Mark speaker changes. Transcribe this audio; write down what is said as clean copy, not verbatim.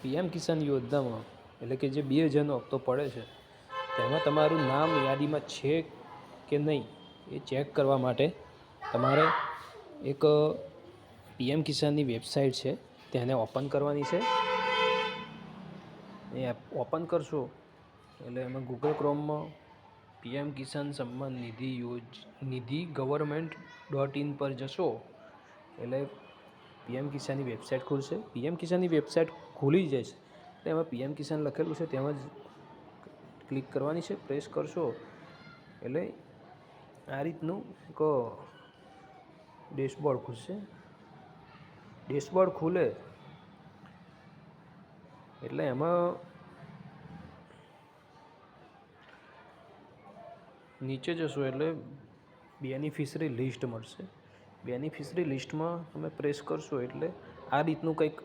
Speaker 1: PM કિસાન યોજનામાં એટલે કે જે 2000નો હપ્તો પડે છે તેમાં તમારું નામ યાદીમાં છે કે નહીં એ ચેક કરવા માટે તમારે એક પીએમ કિસાનની વેબસાઇટ છે તેને ઓપન કરવાની છે. એ એપ ઓપન કરશો એટલે એમાં ગૂગલ ક્રોમમાં પીએમ કિસાન સન્માન નિધિ ગવર્મેન્ટ.in પર જશો એટલે પીએમ કિસાનની વેબસાઇટ ખુલશે. પીએમ કિસાનની વેબસાઇટ ખુલી જશે એટલે એમાં પીએમ કિસાન લખેલું છે તેમાં જ ક્લિક કરવાની છે. પ્રેસ કરશો એટલે આ રીતનું એક ડેશબોર્ડ ખુલશે. ડેશબોર્ડ ખુલે એટલે એમાં નીચે જશો એટલે બેનિફિશરી લિસ્ટ મળશે. બેનિફિશરી લિસ્ટમાં તમે પ્રેસ કરશો એટલે આ રીતનું કંઈક